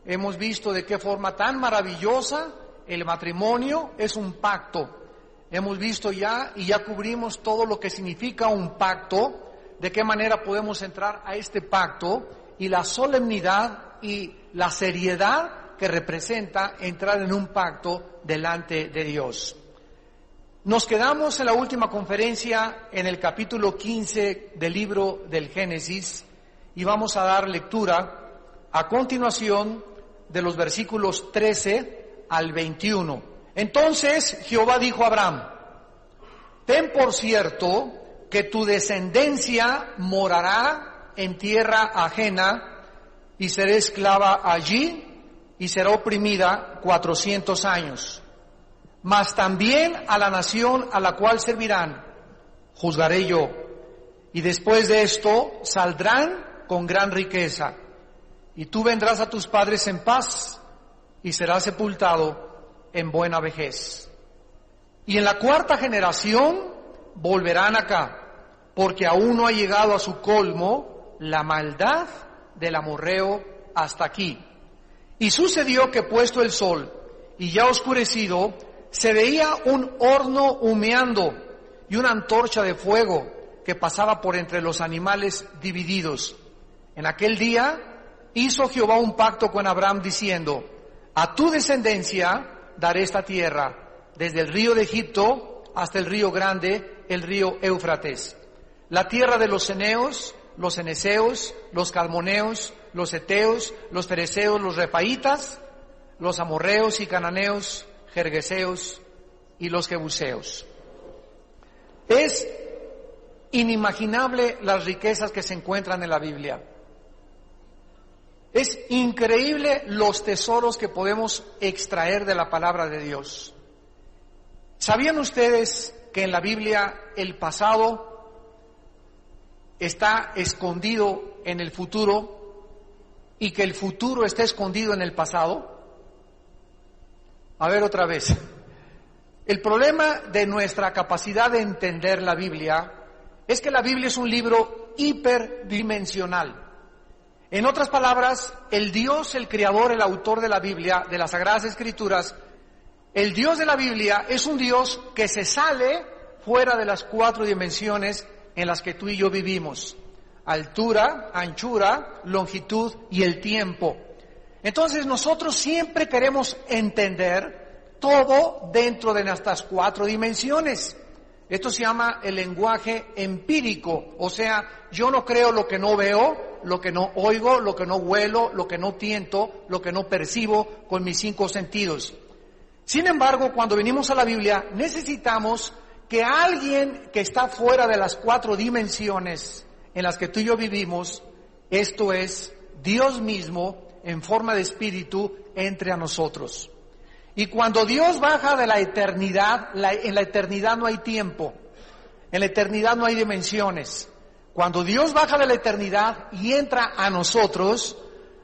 hemos visto de qué forma tan maravillosa el matrimonio es un pacto. Hemos visto ya y ya cubrimos todo lo que significa un pacto, de qué manera podemos entrar a este pacto y la solemnidad y la seriedad que representa entrar en un pacto delante de Dios. Nos quedamos en la última conferencia en el capítulo 15 del libro del Génesis y vamos a dar lectura a continuación de los versículos 13 al 21. Entonces Jehová dijo a Abraham: ten por cierto que tu descendencia morará en tierra ajena y será esclava allí y será oprimida 400 años. Mas también a la nación a la cual servirán juzgaré yo, y después de esto saldrán con gran riqueza, y tú vendrás a tus padres en paz, y serás sepultado en buena vejez. Y en la cuarta generación volverán acá, porque aún no ha llegado a su colmo la maldad del amorreo hasta aquí. Y sucedió que puesto el sol y ya oscurecido, se veía un horno humeando y una antorcha de fuego que pasaba por entre los animales divididos. En aquel día hizo Jehová un pacto con Abraham diciendo: a tu descendencia daré esta tierra, desde el río de Egipto hasta el río grande, el río Éufrates, la tierra de los ceneos, los ceneseos, los calmoneos, los heteos, los fereceos, los refaitas, los amorreos y cananeos, gergeseos y los jebuseos. Es inimaginable las riquezas que se encuentran en la Biblia. Es increíble los tesoros que podemos extraer de la palabra de Dios. ¿Sabían ustedes que en la Biblia el pasado está escondido en el futuro y que el futuro está escondido en el pasado? A ver otra vez. El problema de nuestra capacidad de entender la Biblia es que la Biblia es un libro hiperdimensional. En otras palabras, el Dios, el creador, el autor de la Biblia, de las Sagradas Escrituras, el Dios de la Biblia es un Dios que se sale fuera de las 4 dimensiones en las que tú y yo vivimos: altura, anchura, longitud y el tiempo. Entonces nosotros siempre queremos entender todo dentro de nuestras 4 dimensiones. Esto se llama el lenguaje empírico, o sea, yo no creo lo que no veo, lo que no oigo, lo que no huelo, lo que no tiento, lo que no percibo con mis 5 sentidos. Sin embargo, cuando venimos a la Biblia, necesitamos que alguien que está fuera de las 4 dimensiones en las que tú y yo vivimos, esto es, Dios mismo, en forma de espíritu, entre a nosotros. Y cuando Dios baja de la eternidad, en la eternidad no hay tiempo, en la eternidad no hay dimensiones. Cuando Dios baja de la eternidad y entra a nosotros,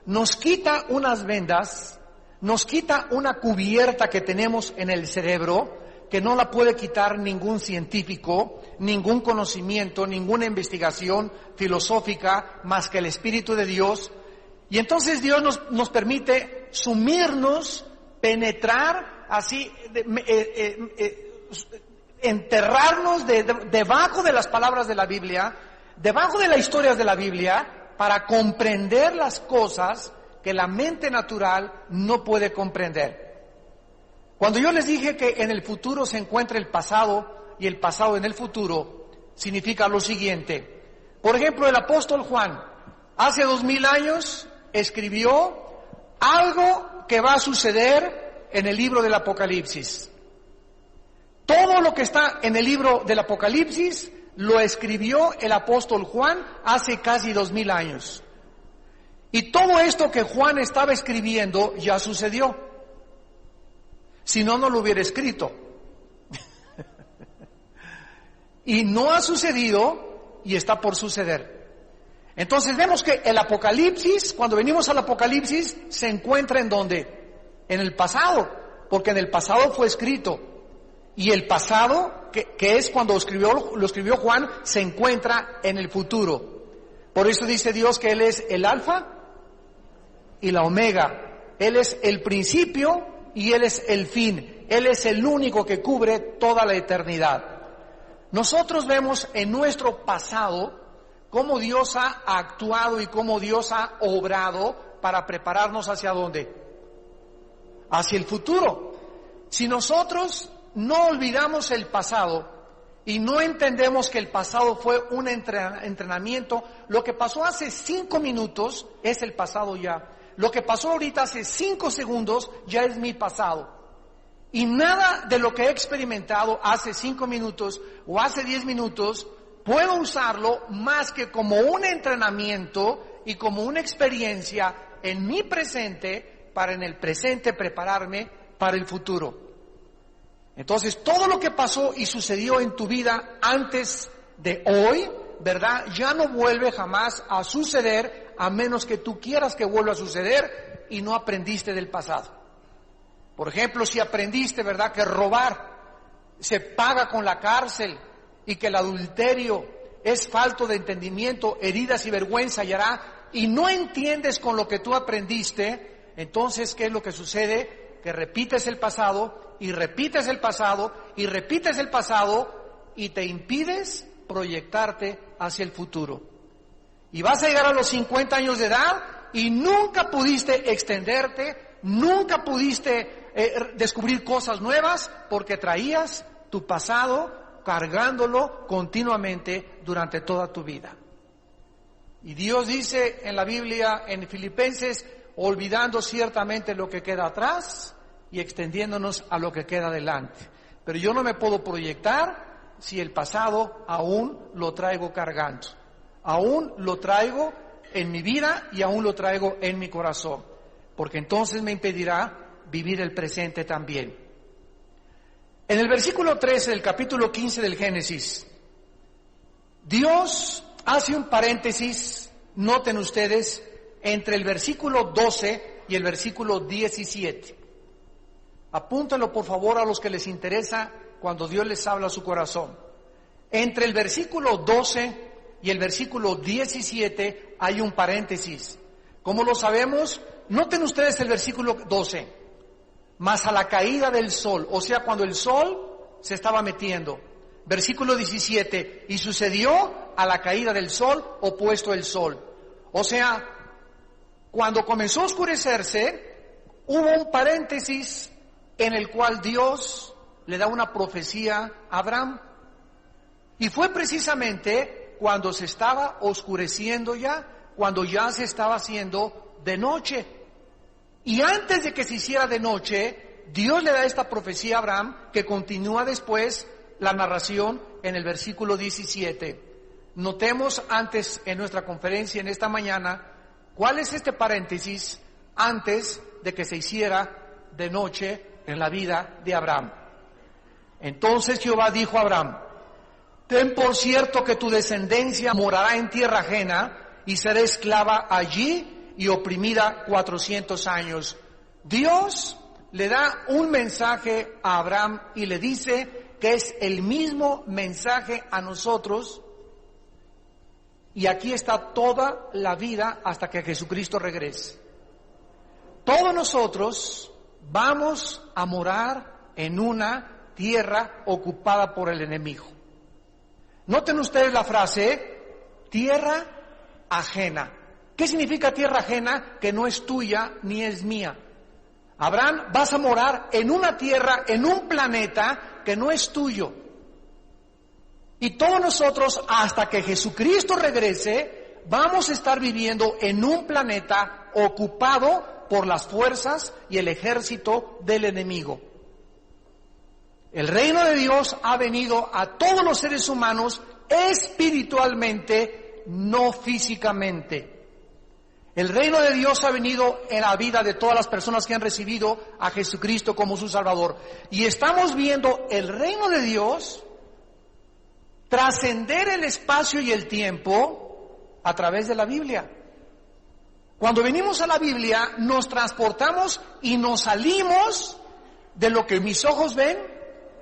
nos quita unas vendas, nos quita una cubierta que tenemos en el cerebro, que no la puede quitar ningún científico, ningún conocimiento, ninguna investigación filosófica, más que el Espíritu de Dios. Y entonces Dios nos permite sumirnos, penetrar, así, enterrarnos debajo de las palabras de la Biblia, debajo de las historias de la Biblia, para comprender las cosas que la mente natural no puede comprender. Cuando yo les dije que en el futuro se encuentra el pasado y el pasado en el futuro, significa lo siguiente. Por ejemplo, el apóstol Juan, hace 2000 años, escribió algo que va a suceder en el libro del Apocalipsis. Todo lo que está en el libro del Apocalipsis lo escribió el apóstol Juan hace casi 2000 años. Y todo esto que Juan estaba escribiendo ya sucedió. Si no, no lo hubiera escrito. Y no ha sucedido y está por suceder. Entonces vemos que el Apocalipsis, cuando venimos al Apocalipsis, se encuentra ¿en dónde? En el pasado, porque en el pasado fue escrito. Y el pasado, que es cuando lo escribió Juan, se encuentra en el futuro. Por eso dice Dios que Él es el Alfa y la Omega, Él es el principio y Él es el fin. Él es el único que cubre toda la eternidad. Nosotros vemos en nuestro pasado cómo Dios ha actuado y cómo Dios ha obrado para prepararnos ¿hacia dónde? Hacia el futuro. Si nosotros no olvidamos el pasado y no entendemos que el pasado fue un entrenamiento, lo que pasó hace 5 minutos es el pasado ya. Lo que pasó ahorita hace 5 segundos ya es mi pasado. Y nada de lo que he experimentado hace 5 minutos o hace 10 minutos puedo usarlo más que como un entrenamiento y como una experiencia en mi presente para en el presente prepararme para el futuro. Entonces, todo lo que pasó y sucedió en tu vida antes de hoy, ¿verdad? Ya no vuelve jamás a suceder a menos que tú quieras que vuelva a suceder y no aprendiste del pasado. Por ejemplo, si aprendiste, ¿verdad?, que robar se paga con la cárcel y que el adulterio es falto de entendimiento, heridas y vergüenza hallará, y no entiendes con lo que tú aprendiste, entonces, ¿qué es lo que sucede? Que repites el pasado y repites el pasado y repites el pasado y te impides proyectarte hacia el futuro. Y vas a llegar a los 50 años de edad y nunca pudiste extenderte, nunca pudiste descubrir cosas nuevas porque traías tu pasado cargándolo continuamente durante toda tu vida. Y Dios dice en la Biblia, en Filipenses, olvidando ciertamente lo que queda atrás y extendiéndonos a lo que queda adelante. Pero yo no me puedo proyectar si el pasado aún lo traigo cargando. Aún lo traigo en mi vida y aún lo traigo en mi corazón. Porque entonces me impedirá vivir el presente también. En el versículo 13 del capítulo 15 del Génesis, Dios hace un paréntesis, noten ustedes, entre el versículo 12 y el versículo 17. Apúntenlo por favor a los que les interesa cuando Dios les habla a su corazón. Entre el versículo 12 y el versículo 17 hay un paréntesis. ¿Cómo lo sabemos? Noten ustedes el versículo 12. Mas a la caída del sol, o sea, cuando el sol se estaba metiendo. Versículo 17, y sucedió a la caída del sol, opuesto el sol. O sea, cuando comenzó a oscurecerse, hubo un paréntesis en el cual Dios le da una profecía a Abraham. Y fue precisamente cuando se estaba oscureciendo ya, cuando ya se estaba haciendo de noche. Y antes de que se hiciera de noche, Dios le da esta profecía a Abraham, que continúa después la narración en el versículo 17. Notemos antes en nuestra conferencia en esta mañana, cuál es este paréntesis antes de que se hiciera de noche en la vida de Abraham. Entonces Jehová dijo a Abraham: ten por cierto que tu descendencia morará en tierra ajena y será esclava allí y oprimida 400 años. Dios le da un mensaje a Abraham y le dice que es el mismo mensaje a nosotros, y aquí está toda la vida hasta que Jesucristo regrese. Todos nosotros vamos a morar en una tierra ocupada por el enemigo. Noten ustedes la frase, tierra ajena. ¿Qué significa tierra ajena? Que no es tuya ni es mía. Abraham, vas a morar en una tierra, en un planeta que no es tuyo. Y todos nosotros, hasta que Jesucristo regrese, vamos a estar viviendo en un planeta ocupado por las fuerzas y el ejército del enemigo. El reino de Dios ha venido a todos los seres humanos espiritualmente, no físicamente. El reino de Dios ha venido en la vida de todas las personas que han recibido a Jesucristo como su Salvador. Y estamos viendo el reino de Dios trascender el espacio y el tiempo a través de la Biblia. Cuando venimos a la Biblia, nos transportamos y nos salimos de lo que mis ojos ven,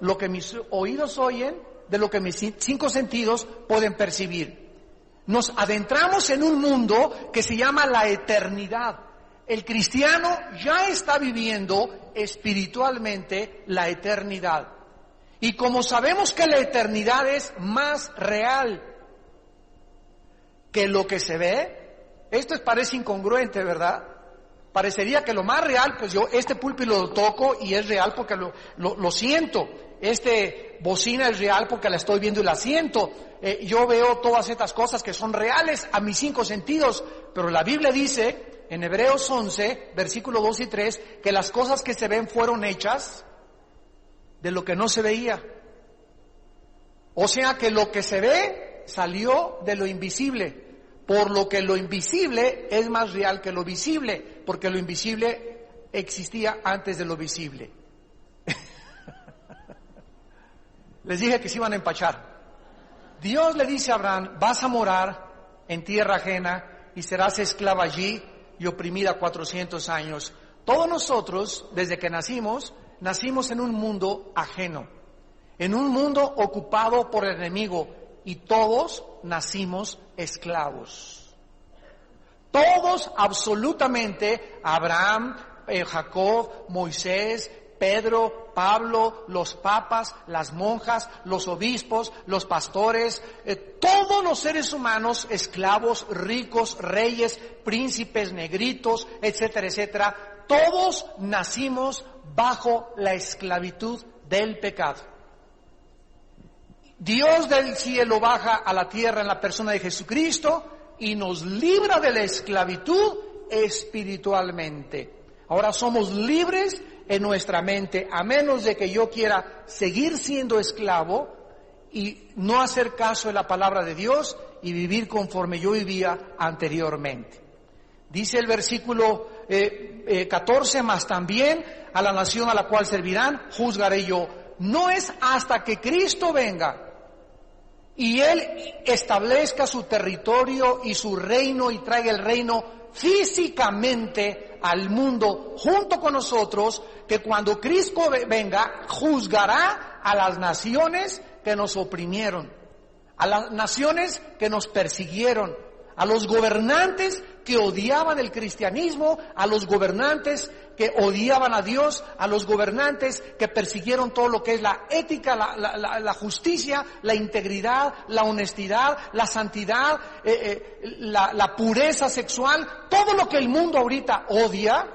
lo que mis oídos oyen, de lo que mis 5 sentidos pueden percibir. Nos adentramos en un mundo que se llama la eternidad. el cristiano ya está viviendo espiritualmente la eternidad. Y como sabemos que la eternidad es más real que lo que se ve, esto parece incongruente, ¿verdad? Parecería que lo más real, pues yo este púlpito lo toco y es real porque lo siento. Este bocina es real porque la estoy viendo y la siento. Yo veo todas estas cosas que son reales a mis 5 sentidos, pero la Biblia dice en Hebreos 11, versículos 2 y 3, que las cosas que se ven fueron hechas de lo que no se veía. O sea que lo que se ve salió de lo invisible. Por lo que lo invisible es más real que lo visible, porque lo invisible existía antes de lo visible. Les dije que se iban a empachar. Dios le dice a Abraham, vas a morar en tierra ajena y serás esclava allí y oprimida 400 años. Todos nosotros, desde que nacimos en un mundo ajeno, en un mundo ocupado por el enemigo, y todos nacimos esclavos. Todos, absolutamente, Abraham, Jacob, Moisés, Pedro, Pablo, los papas, las monjas, los obispos, los pastores, todos los seres humanos, esclavos, ricos, reyes, príncipes, negritos, etcétera, etcétera, todos nacimos bajo la esclavitud del pecado. Dios del cielo baja a la tierra en la persona de Jesucristo y nos libra de la esclavitud espiritualmente. Ahora somos libres en nuestra mente, a menos de que yo quiera seguir siendo esclavo y no hacer caso de la palabra de Dios y vivir conforme yo vivía anteriormente. Dice el versículo 14, más también a la nación a la cual servirán, juzgaré yo. No es hasta que Cristo venga y Él establezca su territorio y su reino y traiga el reino físicamente al mundo junto con nosotros, que cuando Cristo venga juzgará a las naciones que nos oprimieron, a las naciones que nos persiguieron, a los gobernantes que odiaban el cristianismo, a los gobernantes que odiaban a Dios, a los gobernantes que persiguieron todo lo que es la ética, la justicia, la integridad, la honestidad, la santidad, la pureza sexual. Todo lo que el mundo ahorita odia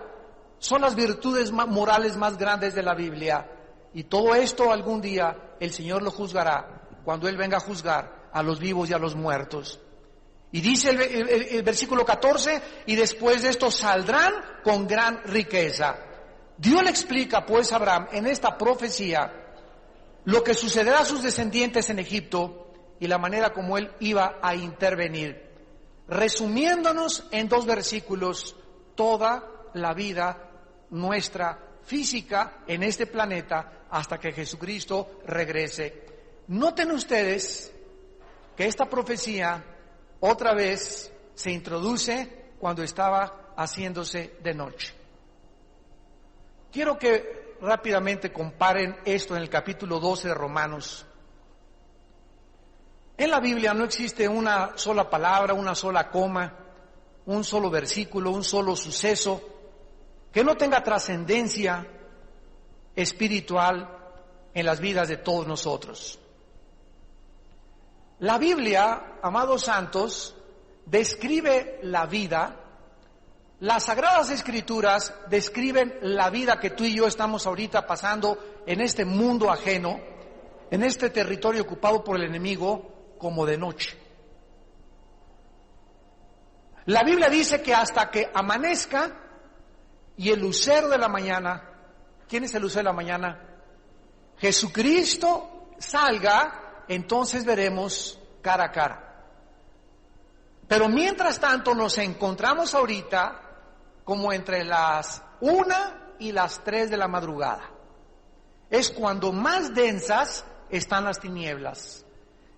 son las virtudes morales más grandes de la Biblia. Y todo esto algún día el Señor lo juzgará cuando Él venga a juzgar a los vivos y a los muertos. Y dice el versículo 14, y después de esto saldrán con gran riqueza. Dios le explica pues a Abraham en esta profecía lo que sucederá a sus descendientes en Egipto y la manera como él iba a intervenir, resumiéndonos en 2 versículos toda la vida nuestra física en este planeta hasta que Jesucristo regrese. Noten ustedes que esta profecía otra vez se introduce cuando estaba haciéndose de noche. Quiero que rápidamente comparen esto en el capítulo 12 de Romanos. En la Biblia no existe una sola palabra, una sola coma, un solo versículo, un solo suceso que no tenga trascendencia espiritual en las vidas de todos nosotros. La Biblia, amados santos, describe la vida. Las Sagradas Escrituras describen la vida que tú y yo estamos ahorita pasando en este mundo ajeno, en este territorio ocupado por el enemigo, como de noche. La Biblia dice que hasta que amanezca y el lucero de la mañana, ¿quién es el lucero de la mañana? Jesucristo salga, entonces veremos cara a cara. Pero mientras tanto nos encontramos ahorita como entre las 1 y las 3 de la madrugada. Es cuando más densas están las tinieblas.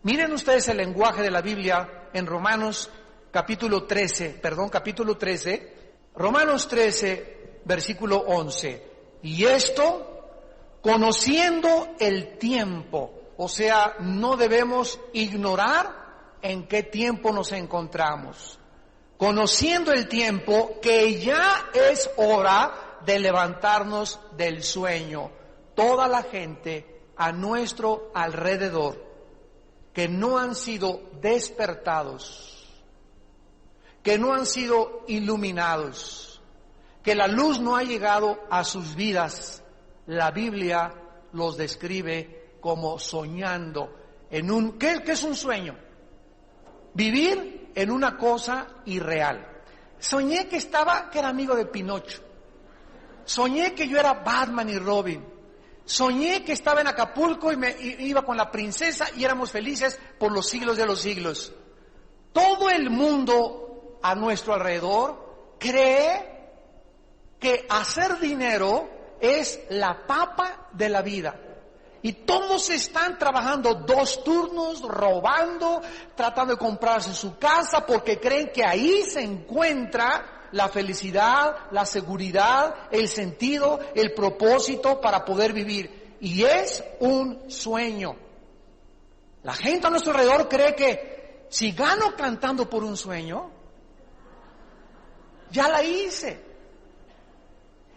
Miren ustedes el lenguaje de la Biblia en Romanos capítulo 13, Romanos 13, versículo 11. Y esto, conociendo el tiempo. O sea, no debemos ignorar en qué tiempo nos encontramos. conociendo el tiempo, que ya es hora de levantarnos del sueño. Toda la gente a nuestro alrededor que no han sido despertados, que no han sido iluminados, que la luz no ha llegado a sus vidas, la Biblia los describe como soñando en un... ¿Qué es un sueño? Vivir en una cosa irreal. Soñé que era amigo de Pinocho. Soñé que yo era Batman y Robin. Soñé que estaba en Acapulco y iba con la princesa y éramos felices por los siglos de los siglos. Todo el mundo a nuestro alrededor cree que hacer dinero es la papa de la vida. Y todos están trabajando 2 turnos, robando, tratando de comprarse su casa porque creen que ahí se encuentra la felicidad, la seguridad, el sentido, el propósito para poder vivir. Y es un sueño. La gente a nuestro alrededor cree que si gano cantando por un sueño, ya la hice.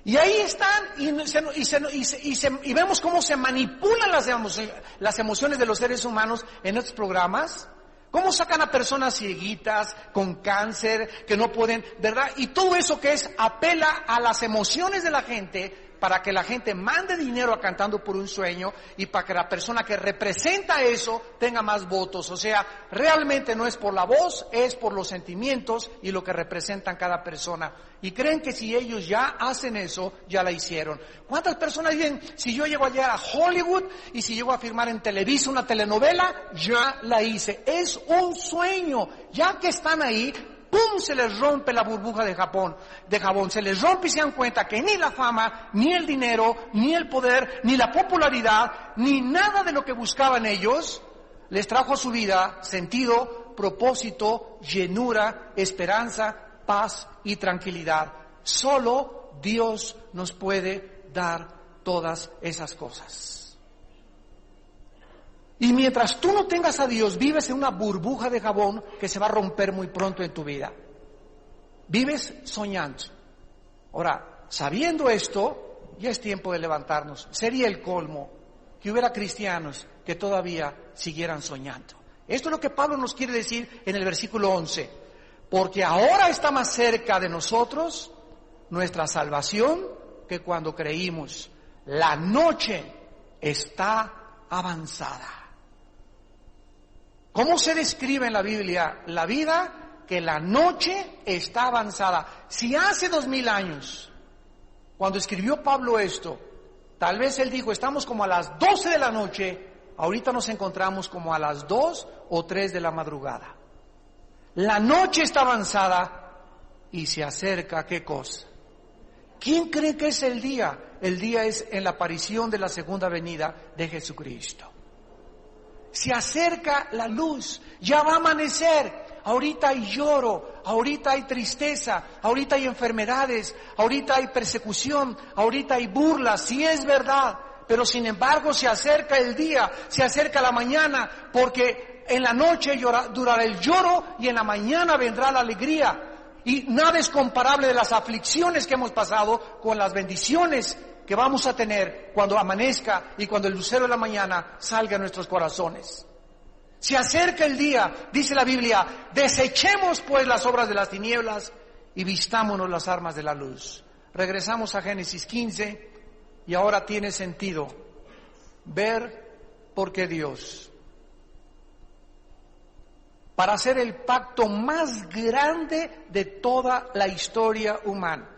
Y ahí están y vemos cómo se manipulan las emociones de los seres humanos en estos programas. Cómo sacan a personas cieguitas, con cáncer, que no pueden, ¿verdad? Y todo eso que apela a las emociones de la gente para que la gente mande dinero a cantando por un sueño y para que la persona que representa eso tenga más votos. O sea, realmente no es por la voz, es por los sentimientos y lo que representan cada persona. Y creen que si ellos ya hacen eso, ya la hicieron. ¿Cuántas personas dicen, si yo llego a llegar a Hollywood y si llego a firmar en Televisa una telenovela, ya la hice? Es un sueño. Ya que están ahí, ¡pum!, se les rompe la burbuja de jabón, se les rompe y se dan cuenta que ni la fama, ni el dinero, ni el poder, ni la popularidad, ni nada de lo que buscaban ellos, les trajo a su vida sentido, propósito, llenura, esperanza, paz y tranquilidad. Solo Dios nos puede dar todas esas cosas. Y mientras tú no tengas a Dios, vives en una burbuja de jabón que se va a romper muy pronto en tu vida. Vives soñando. Ahora, sabiendo esto, ya es tiempo de levantarnos. Sería el colmo que hubiera cristianos que todavía siguieran soñando. Esto es lo que Pablo nos quiere decir en el versículo 11. Porque ahora está más cerca de nosotros nuestra salvación que cuando creímos. La noche está avanzada. ¿Cómo se describe en la Biblia la vida? Que la noche está avanzada. Si hace 2000 años, cuando escribió Pablo esto, tal vez él dijo, estamos como a las 12 de la noche, ahorita nos encontramos como a las 2 o 3 de la madrugada. La noche está avanzada y se acerca, ¿qué cosa? ¿Quién cree que es el día? El día es en la aparición de la segunda venida de Jesucristo. Se acerca la luz, ya va a amanecer. Ahorita hay lloro, ahorita hay tristeza, ahorita hay enfermedades, ahorita hay persecución, ahorita hay burlas, sí es verdad. Pero sin embargo se acerca el día, se acerca la mañana, porque en la noche durará el lloro y en la mañana vendrá la alegría. Y nada es comparable de las aflicciones que hemos pasado con las bendiciones que vamos a tener cuando amanezca y cuando el lucero de la mañana salga a nuestros corazones. Se acerca el día, dice la Biblia, desechemos pues las obras de las tinieblas y vistámonos las armas de la luz. Regresamos a Génesis 15 y ahora tiene sentido ver por qué Dios, para hacer el pacto más grande de toda la historia humana,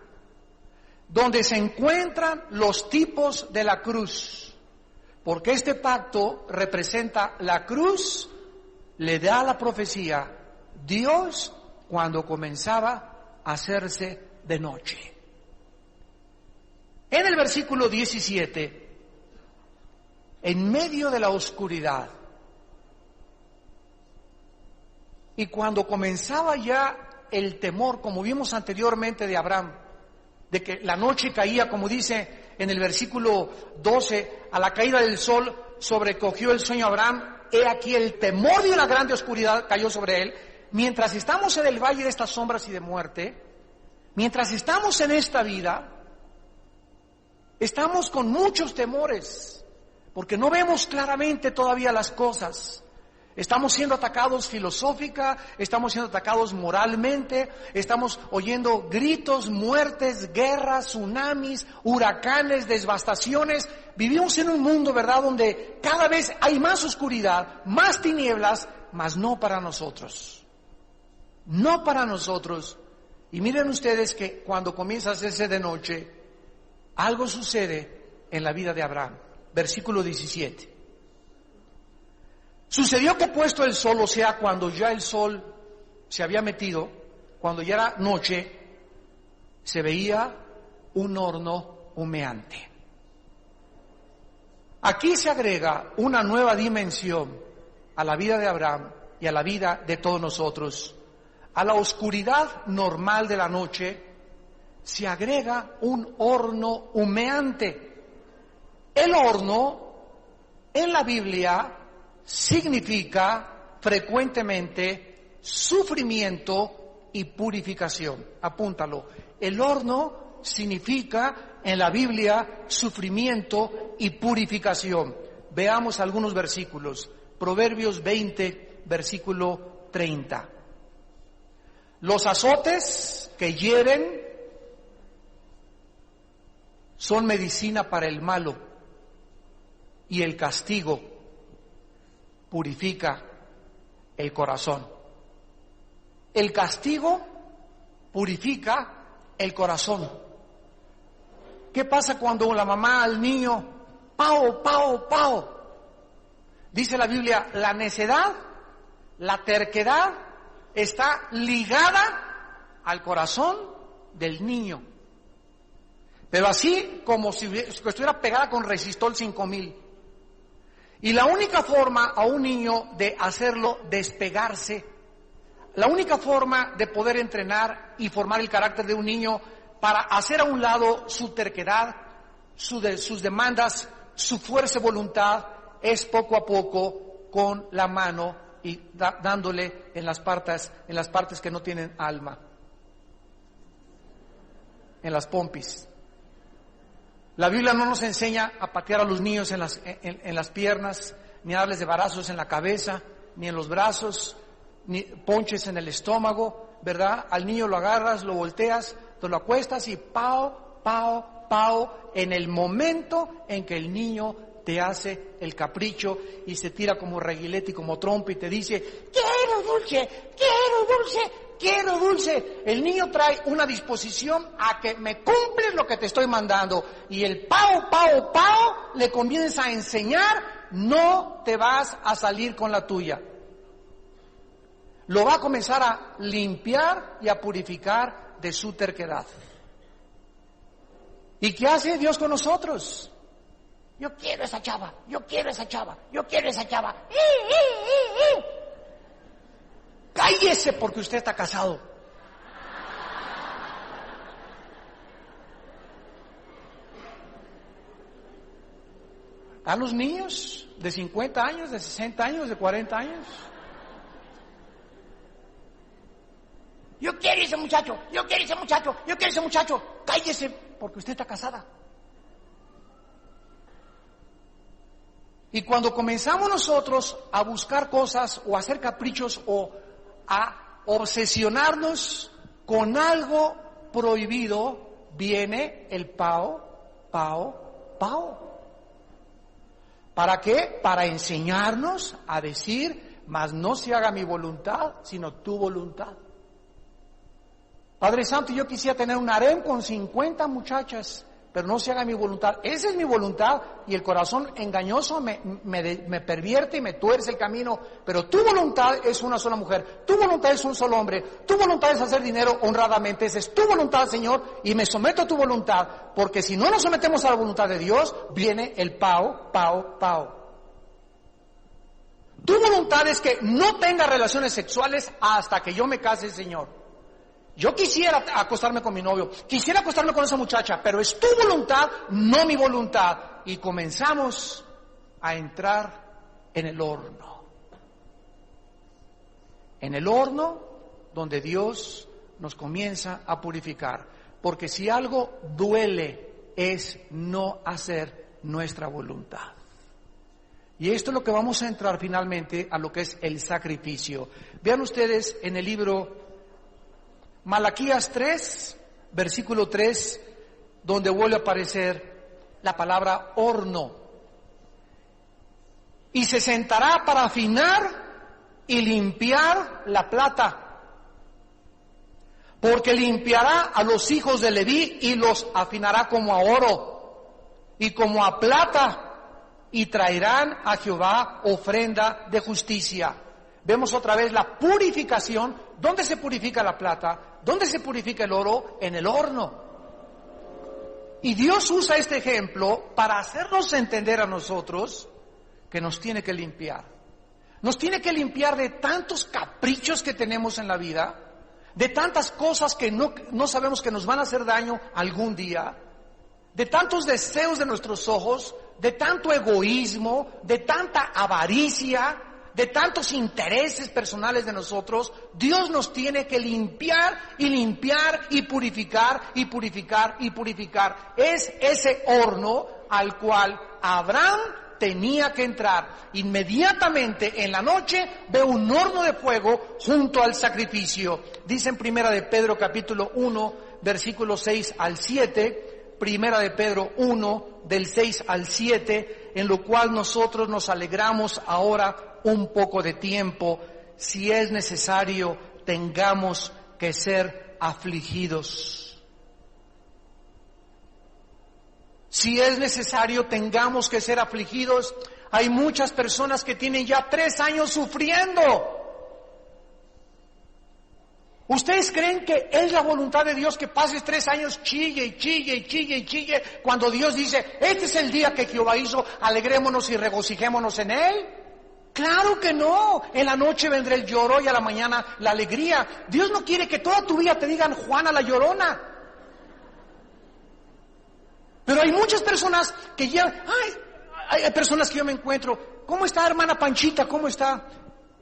donde se encuentran los tipos de la cruz, porque este pacto representa la cruz, le da la profecía, Dios cuando comenzaba a hacerse de noche. En el versículo 17, en medio de la oscuridad, y cuando comenzaba ya el temor, como vimos anteriormente de Abraham, de que la noche caía, como dice en el versículo 12, a la caída del sol sobrecogió el sueño a Abraham, he aquí el temor de una grande oscuridad cayó sobre él. mientras estamos en el valle de estas sombras y de muerte, mientras estamos en esta vida, estamos con muchos temores, porque no vemos claramente todavía las cosas. Estamos siendo atacados filosófica, estamos siendo atacados moralmente, estamos oyendo gritos, muertes, guerras, tsunamis, huracanes, devastaciones. Vivimos en un mundo, ¿verdad?, donde cada vez hay más oscuridad, más tinieblas, mas no para nosotros. No para nosotros. Y miren ustedes que cuando comienza a hacerse de noche, algo sucede en la vida de Abraham. Versículo 17. Sucedió que puesto el sol, o sea, cuando ya el sol se había metido, cuando ya era noche, se veía un horno humeante. Aquí se agrega una nueva dimensión a la vida de Abraham y a la vida de todos nosotros. A la oscuridad normal de la noche se agrega un horno humeante. El horno en la Biblia significa frecuentemente sufrimiento y purificación. Apúntalo. El horno significa en la Biblia sufrimiento y purificación. Veamos algunos versículos. Proverbios 20, versículo 30. Los azotes que hieren son medicina para el malo, y el castigo purifica el corazón. El castigo purifica el corazón. ¿Qué pasa cuando la mamá al niño, pao, pao, pao? Dice la Biblia, la necedad, la terquedad está ligada al corazón del niño. Pero así como si estuviera pegada con resistol 5000. Y la única forma a un niño de hacerlo despegarse, la única forma de poder entrenar y formar el carácter de un niño para hacer a un lado su terquedad, sus demandas, su fuerza de voluntad, es poco a poco con la mano y dándole en las partes que no tienen alma, en las pompis. La Biblia no nos enseña a patear a los niños en las piernas, ni a darles de varazos en la cabeza, ni en los brazos, ni ponches en el estómago, ¿verdad? Al niño lo agarras, lo volteas, te lo acuestas y pao, pao, pao, en el momento en que el niño te hace el capricho y se tira como reguilete y como trompa y te dice, quiero dulce, quiero dulce, quiero dulce. El niño trae una disposición a que me cumples lo que te estoy mandando. Y el pao, pao, pao le comienza a enseñar, no te vas a salir con la tuya. Lo va a comenzar a limpiar y a purificar de su terquedad. ¿Y qué hace Dios con nosotros? Yo quiero esa chava, yo quiero esa chava, yo quiero esa chava. Cállese porque usted está casado. A los niños de 50 años, de 60 años, de 40 años. Yo quiero ese muchacho, yo quiero ese muchacho, yo quiero ese muchacho. Cállese porque usted está casada. Y cuando comenzamos nosotros a buscar cosas o a hacer caprichos o a obsesionarnos con algo prohibido, viene el pao, pao, pao. ¿Para qué? Para enseñarnos a decir, mas no se haga mi voluntad, sino tu voluntad. Padre Santo, yo quisiera tener un harén con 50 muchachas, pero no se haga mi voluntad. Esa es mi voluntad y el corazón engañoso me pervierte y me tuerce el camino. Pero tu voluntad es una sola mujer, tu voluntad es un solo hombre, tu voluntad es hacer dinero honradamente. Esa es tu voluntad, Señor, y me someto a tu voluntad, porque si no nos sometemos a la voluntad de Dios, viene el pao, pao, pao. Tu voluntad es que no tenga relaciones sexuales hasta que yo me case, Señor. Yo quisiera acostarme con mi novio, quisiera acostarme con esa muchacha, pero es tu voluntad, no mi voluntad. Y comenzamos a entrar en el horno. en el horno donde Dios nos comienza a purificar. Porque si algo duele es no hacer nuestra voluntad. Y esto es lo que vamos a entrar finalmente a lo que es el sacrificio. Vean ustedes en el libro Malaquías 3, versículo 3, donde vuelve a aparecer la palabra horno. Y se sentará para afinar y limpiar la plata, porque limpiará a los hijos de Leví y los afinará como a oro y como a plata, y traerán a Jehová ofrenda de justicia. Vemos otra vez la purificación. ¿Dónde se purifica la plata? ¿Dónde se purifica el oro? En el horno. Y Dios usa este ejemplo para hacernos entender a nosotros que nos tiene que limpiar. Nos tiene que limpiar de tantos caprichos que tenemos en la vida, de tantas cosas que no sabemos que nos van a hacer daño algún día, de tantos deseos de nuestros ojos, de tanto egoísmo, de tanta avaricia, de tantos intereses personales de nosotros. Dios nos tiene que limpiar y limpiar y purificar y purificar y purificar. Es ese horno al cual Abraham tenía que entrar. Inmediatamente en la noche ve un horno de fuego junto al sacrificio. Dice en Primera de Pedro capítulo 1, versículos 6 al 7, Primera de Pedro 1, del 6 al 7, en lo cual nosotros nos alegramos ahora un poco de tiempo, si es necesario, tengamos que ser afligidos. Si es necesario, tengamos que ser afligidos. Hay muchas personas que tienen ya 3 años sufriendo. ¿Ustedes creen que es la voluntad de Dios que pases 3 años chille y chille y chille y chille cuando Dios dice, este es el día que Jehová hizo, alegrémonos y regocijémonos en él? Claro que no. En la noche vendrá el lloro y a la mañana la alegría. Dios no quiere que toda tu vida te digan Juana la Llorona. Pero hay muchas personas que ya, hay personas que yo me encuentro, ¿cómo está hermana Panchita? ¿Cómo está?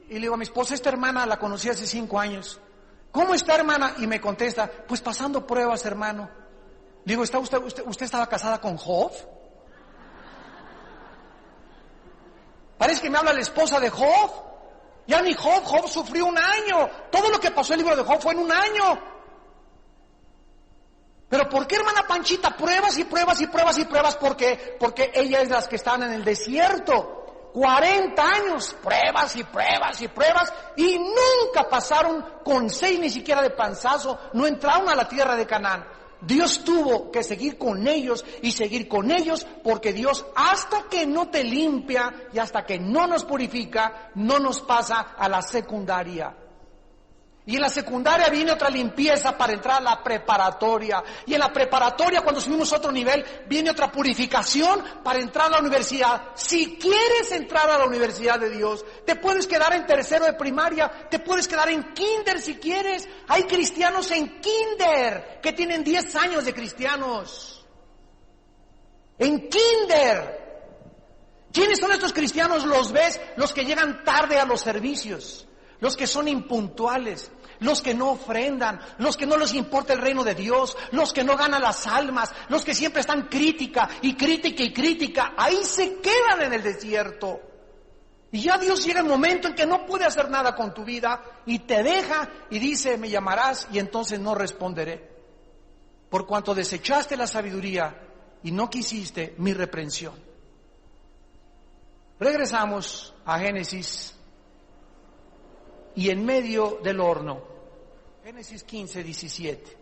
Y le digo a mi esposa, esta hermana la conocí hace 5 años. ¿Cómo está, hermana? Y me contesta, pues pasando pruebas, hermano. Digo, ¿usted estaba casada con Job? Parece que me habla la esposa de Job. Ya ni Job sufrió 1 año. Todo lo que pasó en el libro de Job fue en 1 año. Pero ¿por qué, hermana Panchita? Pruebas y pruebas y pruebas y pruebas. ¿Por qué? Porque ella es de las que están en el desierto. 40 años, pruebas y pruebas y pruebas, y nunca pasaron con 6 ni siquiera de panzazo, no entraron a la tierra de Canaán. Dios tuvo que seguir con ellos y seguir con ellos, porque Dios, hasta que no te limpia y hasta que no nos purifica, no nos pasa a la secundaria. Y en la secundaria viene otra limpieza para entrar a la preparatoria. Y en la preparatoria, cuando subimos a otro nivel, viene otra purificación para entrar a la universidad. Si quieres entrar a la universidad de Dios, te puedes quedar en 3º de primaria, te puedes quedar en kinder si quieres. Hay cristianos en kinder que tienen 10 años de cristianos. En kinder. ¿Quiénes son estos cristianos? Los ves, los que llegan tarde a los servicios, los que son impuntuales, los que no ofrendan, los que no les importa el reino de Dios, los que no ganan las almas, los que siempre están crítica y crítica y crítica. Ahí se quedan en el desierto. Y ya Dios llega el momento en que no puede hacer nada con tu vida y te deja y dice, me llamarás y entonces no responderé. Por cuanto desechaste la sabiduría y no quisiste mi reprensión. Regresamos a Génesis. Y en medio del horno, Génesis 15, 17,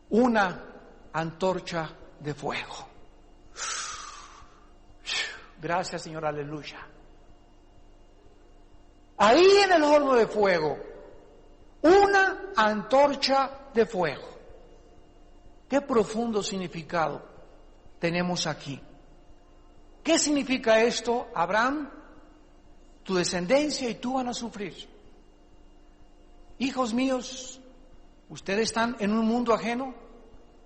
una antorcha de fuego. Gracias, Señor, aleluya. Ahí en el horno de fuego, una antorcha de fuego. Qué profundo significado tenemos aquí. ¿Qué significa esto, Abraham? Tu descendencia y tú van a sufrir. Hijos míos, ustedes están en un mundo ajeno,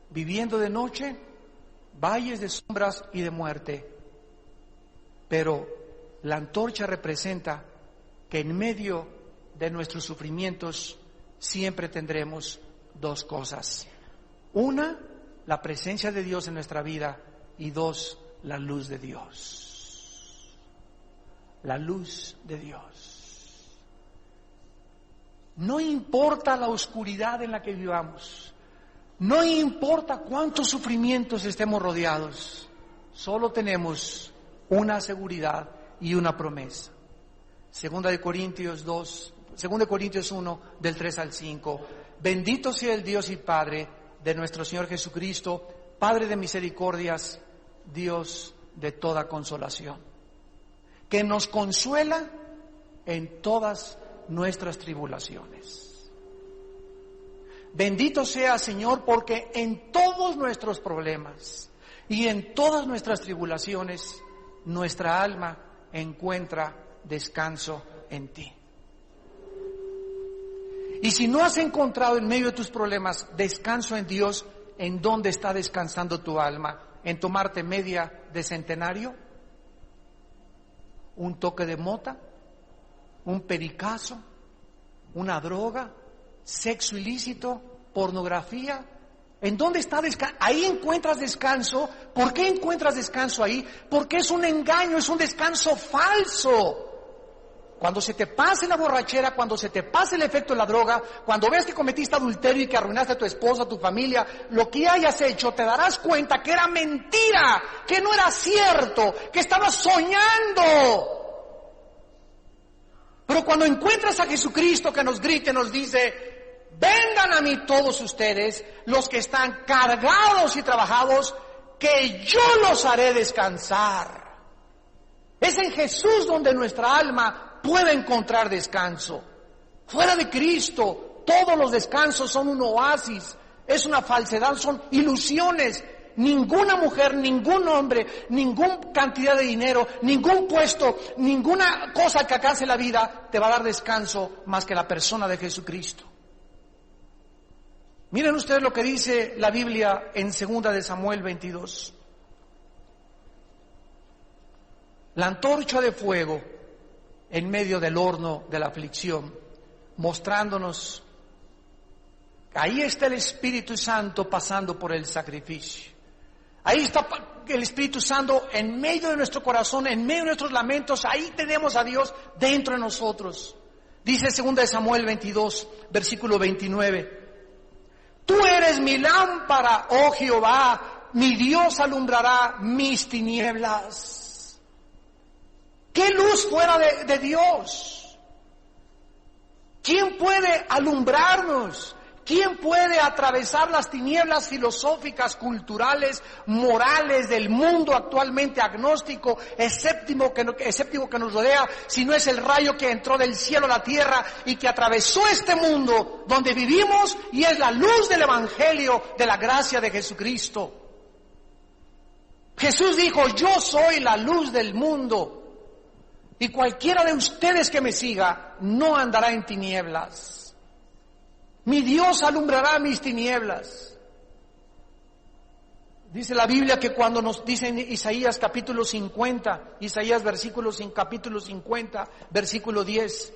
viviendo de noche, valles de sombras y de muerte. Pero la antorcha representa que en medio de nuestros sufrimientos, siempre tendremos dos cosas. Una, la presencia de Dios en nuestra vida, y dos, la luz de Dios. La luz de Dios. No importa la oscuridad en la que vivamos, no importa cuántos sufrimientos estemos rodeados, solo tenemos una seguridad y una promesa. Segunda de Corintios 1, del 3 al 5. Bendito sea el Dios y Padre de nuestro Señor Jesucristo, Padre de misericordias, Dios de toda consolación, que nos consuela en todas nuestras tribulaciones. Bendito sea, Señor, porque en todos nuestros problemas y en todas nuestras tribulaciones, nuestra alma encuentra descanso en ti. Y si no has encontrado en medio de tus problemas descanso en Dios, ¿en dónde está descansando tu alma? ¿En tomarte media de centenario? ¿Un toque de mota? ¿Un pericazo? ¿Una droga? ¿Sexo ilícito? ¿Pornografía? ¿En dónde está descanso? Ahí encuentras descanso. ¿Por qué encuentras descanso ahí? Porque es un engaño, es un descanso falso. Cuando se te pase la borrachera, cuando se te pase el efecto de la droga, cuando ves que cometiste adulterio y que arruinaste a tu esposa, a tu familia, lo que hayas hecho, te darás cuenta que era mentira, que no era cierto, que estabas soñando. Pero cuando encuentras a Jesucristo que nos grita y nos dice: vengan a mí todos ustedes, los que están cargados y trabajados, que yo los haré descansar. Es en Jesús donde nuestra alma puede encontrar descanso. Fuera de Cristo, todos los descansos son un oasis, es una falsedad, son ilusiones. Ninguna mujer, ningún hombre, ninguna cantidad de dinero, ningún puesto, ninguna cosa que alcance la vida te va a dar descanso más que la persona de Jesucristo. Miren ustedes lo que dice la Biblia en 2 de Samuel 22. La antorcha de fuego en medio del horno de la aflicción, mostrándonos, ahí está el Espíritu Santo pasando por el sacrificio. Ahí está el Espíritu Santo en medio de nuestro corazón, en medio de nuestros lamentos. Ahí tenemos a Dios dentro de nosotros. Dice 2 de Samuel 22, versículo 29. Tú eres mi lámpara, oh Jehová, mi Dios alumbrará mis tinieblas. ¿Qué luz fuera de Dios? ¿Quién puede alumbrarnos? ¿Quién puede atravesar las tinieblas filosóficas, culturales, morales del mundo actualmente agnóstico, escéptico que nos rodea, si no es el rayo que entró del cielo a la tierra y que atravesó este mundo donde vivimos y es la luz del Evangelio de la gracia de Jesucristo? Jesús dijo: yo soy la luz del mundo. Y cualquiera de ustedes que me siga no andará en tinieblas. Mi Dios alumbrará mis tinieblas. Dice la Biblia que cuando nos dice en Isaías capítulo 50, capítulo 50, versículo 10.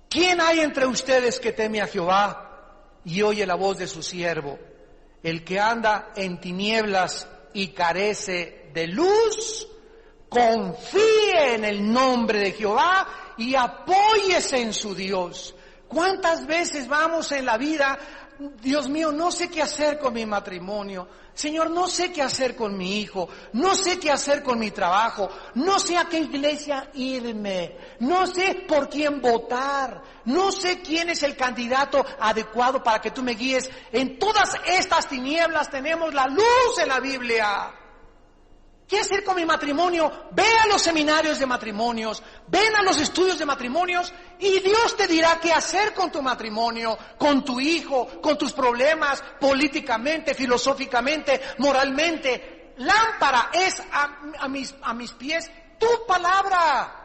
¿Quién hay entre ustedes que teme a Jehová y oye la voz de su siervo? El que anda en tinieblas y carece de luz, confíe en el nombre de Jehová y apóyese en su Dios. ¿Cuántas veces vamos en la vida? Dios mío, no sé qué hacer con mi matrimonio. Señor, no sé qué hacer con mi hijo. No sé qué hacer con mi trabajo. No sé a qué iglesia irme. No sé por quién votar. No sé quién es el candidato adecuado para que tú me guíes. En todas estas tinieblas tenemos la luz en la Biblia. ¿Qué hacer con mi matrimonio? Ve a los seminarios de matrimonios, ven a los estudios de matrimonios y Dios te dirá qué hacer con tu matrimonio, con tu hijo, con tus problemas, políticamente, filosóficamente, moralmente. Lámpara es a mis pies tu palabra.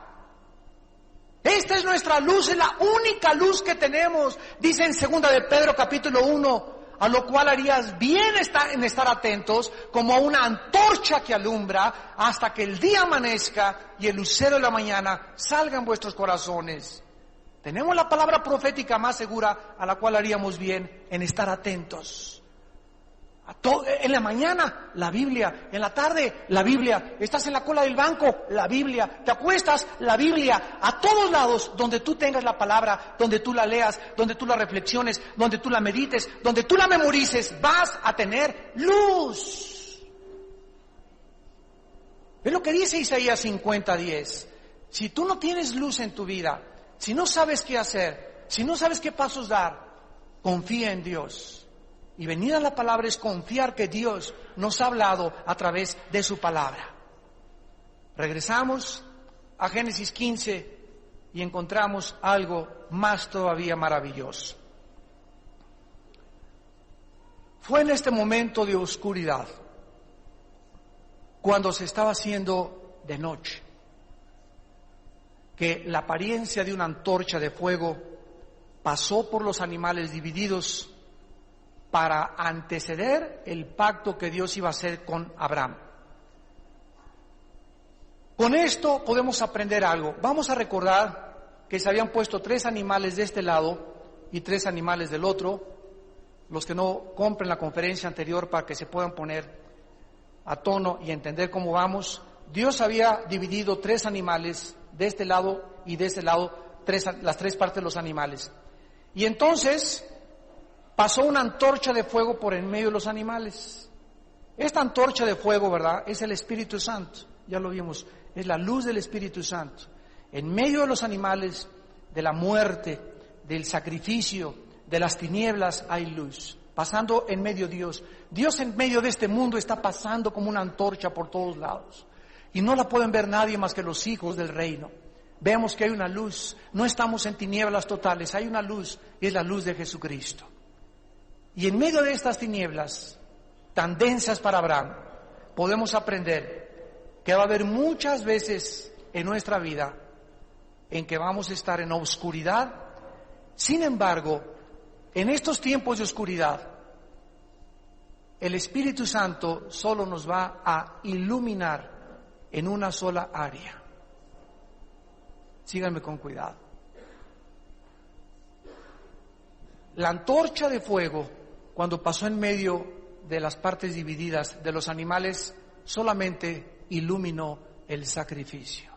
Esta es nuestra luz, es la única luz que tenemos. Dice en 2 de Pedro capítulo 1. A lo cual harías bien en estar atentos como a una antorcha que alumbra hasta que el día amanezca y el lucero de la mañana salga en vuestros corazones. Tenemos la palabra profética más segura, a la cual haríamos bien en estar atentos. En la mañana, la Biblia. En la tarde, la Biblia. Estás en la cola del banco, la Biblia. Te acuestas, la Biblia. A todos lados donde tú tengas la palabra, donde tú la leas, donde tú la reflexiones, donde tú la medites, donde tú la memorices, vas a tener luz. Es lo que dice Isaías 50:10. Si tú no tienes luz en tu vida, si no sabes qué hacer, si no sabes qué pasos dar, confía en Dios. Y venir a la palabra es confiar que Dios nos ha hablado a través de su palabra. Regresamos a Génesis 15 y encontramos algo más todavía maravilloso. Fue en este momento de oscuridad, cuando se estaba haciendo de noche, que la apariencia de una antorcha de fuego pasó por los animales divididos para anteceder el pacto que Dios iba a hacer con Abraham. Con esto podemos aprender algo. Vamos a recordar que se habían puesto 3 animales de este lado y 3 animales del otro. Los que no compren la conferencia anterior para que se puedan poner a tono y entender cómo vamos. Dios había dividido 3 animales de este lado y de ese lado, las 3 partes de los animales. Y entonces pasó una antorcha de fuego por en medio de los animales. Esta antorcha de fuego, ¿verdad?, es el Espíritu Santo. Ya lo vimos, es la luz del Espíritu Santo. En medio de los animales, de la muerte, del sacrificio, de las tinieblas, hay luz. Pasando en medio de Dios. Dios en medio de este mundo está pasando como una antorcha por todos lados. Y no la pueden ver nadie más que los hijos del reino. Vemos que hay una luz. No estamos en tinieblas totales, hay una luz, y es la luz de Jesucristo. Y en medio de estas tinieblas tan densas para Abraham, podemos aprender que va a haber muchas veces en nuestra vida en que vamos a estar en oscuridad. Sin embargo, en estos tiempos de oscuridad, el Espíritu Santo solo nos va a iluminar en una sola área. Síganme con cuidado. La antorcha de fuego, cuando pasó en medio de las partes divididas de los animales, solamente iluminó el sacrificio.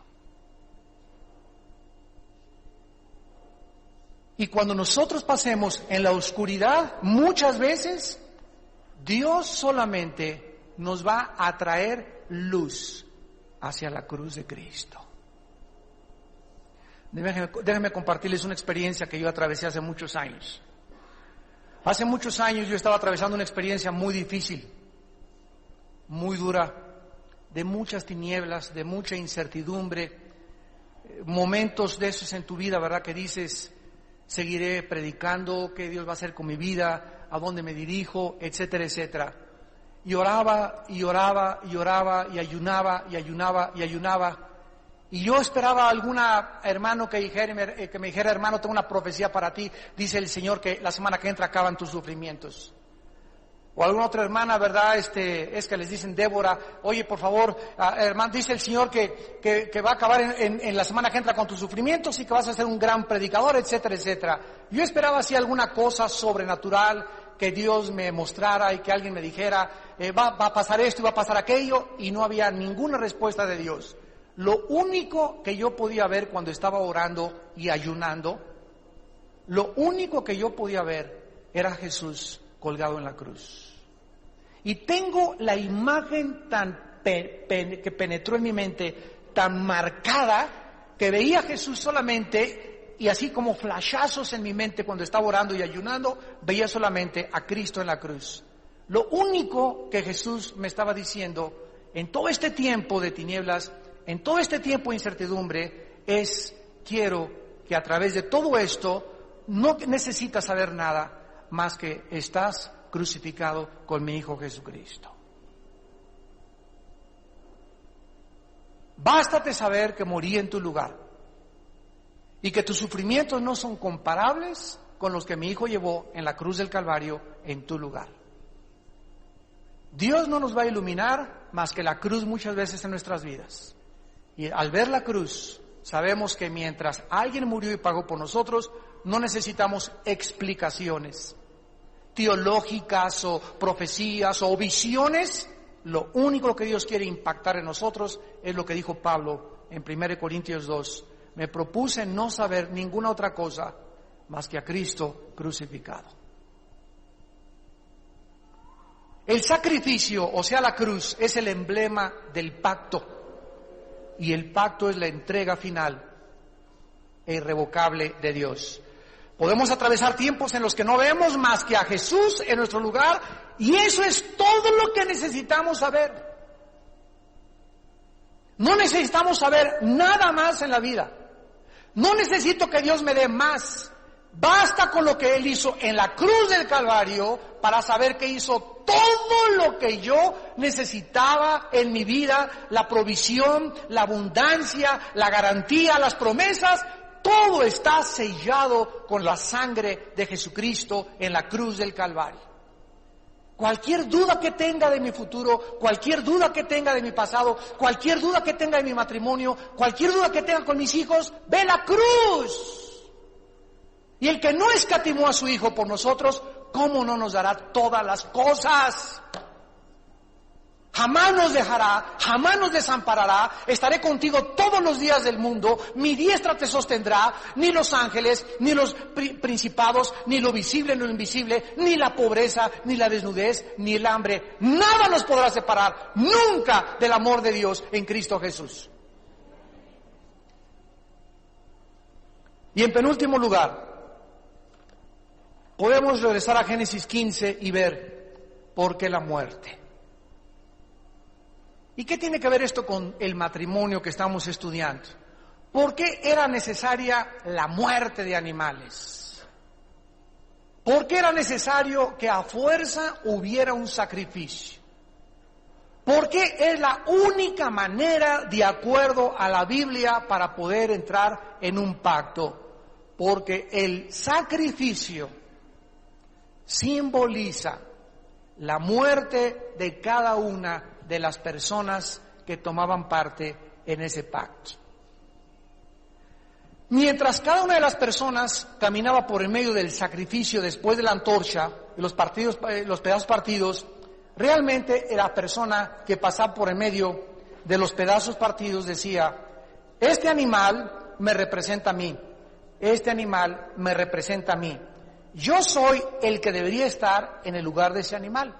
Y cuando nosotros pasemos en la oscuridad, muchas veces Dios solamente nos va a traer luz hacia la cruz de Cristo. Déjenme compartirles una experiencia que yo atravesé hace muchos años. Hace muchos años yo estaba atravesando una experiencia muy difícil, muy dura, de muchas tinieblas, de mucha incertidumbre, momentos de esos en tu vida, ¿verdad?, que dices, seguiré predicando, qué Dios va a hacer con mi vida, a dónde me dirijo, etcétera, etcétera. Y oraba, y oraba, y oraba, y ayunaba, y ayunaba, y ayunaba. Y yo esperaba a alguna hermano que me dijera, hermano, tengo una profecía para ti, dice el Señor que la semana que entra acaban tus sufrimientos. O alguna otra hermana, ¿verdad? Es que les dicen, Débora, oye, por favor, hermano, dice el Señor que va a acabar en la semana que entra con tus sufrimientos y que vas a ser un gran predicador, etcétera, etcétera. Yo esperaba así alguna cosa sobrenatural que Dios me mostrara y que alguien me dijera, va a pasar esto y va a pasar aquello, y no había ninguna respuesta de Dios. Lo único que yo podía ver cuando estaba orando y ayunando, lo único que yo podía ver era Jesús colgado en la cruz. Y tengo la imagen que penetró en mi mente, tan marcada, que veía a Jesús solamente, y así como flashazos en mi mente cuando estaba orando y ayunando, veía solamente a Cristo en la cruz. Lo único que Jesús me estaba diciendo en todo este tiempo de tinieblas, en todo este tiempo de incertidumbre, es: quiero que a través de todo esto no necesitas saber nada más que estás crucificado con mi Hijo Jesucristo. Bástate saber que morí en tu lugar y que tus sufrimientos no son comparables con los que mi Hijo llevó en la cruz del Calvario en tu lugar. Dios no nos va a iluminar más que la cruz muchas veces en nuestras vidas. Y al ver la cruz, sabemos que mientras alguien murió y pagó por nosotros, no necesitamos explicaciones teológicas o profecías o visiones. Lo único que Dios quiere impactar en nosotros es lo que dijo Pablo en 1 Corintios 2. Me propuse no saber ninguna otra cosa más que a Cristo crucificado. El sacrificio, o sea, la cruz, es el emblema del pacto. Y el pacto es la entrega final e irrevocable de Dios. Podemos atravesar tiempos en los que no vemos más que a Jesús en nuestro lugar, y eso es todo lo que necesitamos saber. No necesitamos saber nada más en la vida. No necesito que Dios me dé más. Basta con lo que Él hizo en la cruz del Calvario para saber que hizo todo lo que yo necesitaba en mi vida, la provisión, la abundancia, la garantía, las promesas. Todo está sellado con la sangre de Jesucristo en la cruz del Calvario. Cualquier duda que tenga de mi futuro, cualquier duda que tenga de mi pasado, cualquier duda que tenga de mi matrimonio, cualquier duda que tenga con mis hijos, ve la cruz. Y el que no escatimó a su Hijo por nosotros, ¿cómo no nos dará todas las cosas? Jamás nos dejará, jamás nos desamparará. Estaré contigo todos los días del mundo. Mi diestra te sostendrá. Ni los ángeles, ni los principados, ni lo visible, ni lo invisible, ni la pobreza, ni la desnudez, ni el hambre. Nada nos podrá separar nunca del amor de Dios en Cristo Jesús. Y en penúltimo lugar, podemos regresar a Génesis 15 y ver por qué la muerte. ¿Y qué tiene que ver esto con el matrimonio que estamos estudiando? ¿Por qué era necesaria la muerte de animales? ¿Por qué era necesario que a fuerza hubiera un sacrificio? ¿Por qué es la única manera, de acuerdo a la Biblia, para poder entrar en un pacto? Porque el sacrificio simboliza la muerte de cada una de las personas que tomaban parte en ese pacto. Mientras cada una de las personas caminaba por el medio del sacrificio después de la antorcha, los pedazos partidos, realmente la persona que pasaba por el medio de los pedazos partidos decía: este animal me representa a mí, este animal me representa a mí. Yo soy el que debería estar en el lugar de ese animal.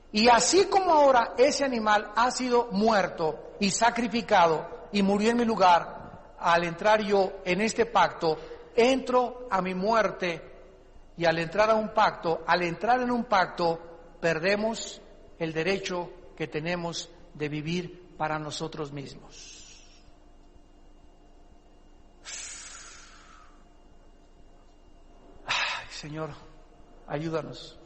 Y así como ahora ese animal ha sido muerto y sacrificado y murió en mi lugar, al entrar yo en este pacto, entro a mi muerte, y al entrar en un pacto, perdemos el derecho que tenemos de vivir para nosotros mismos. Ay, Señor, ayúdanos.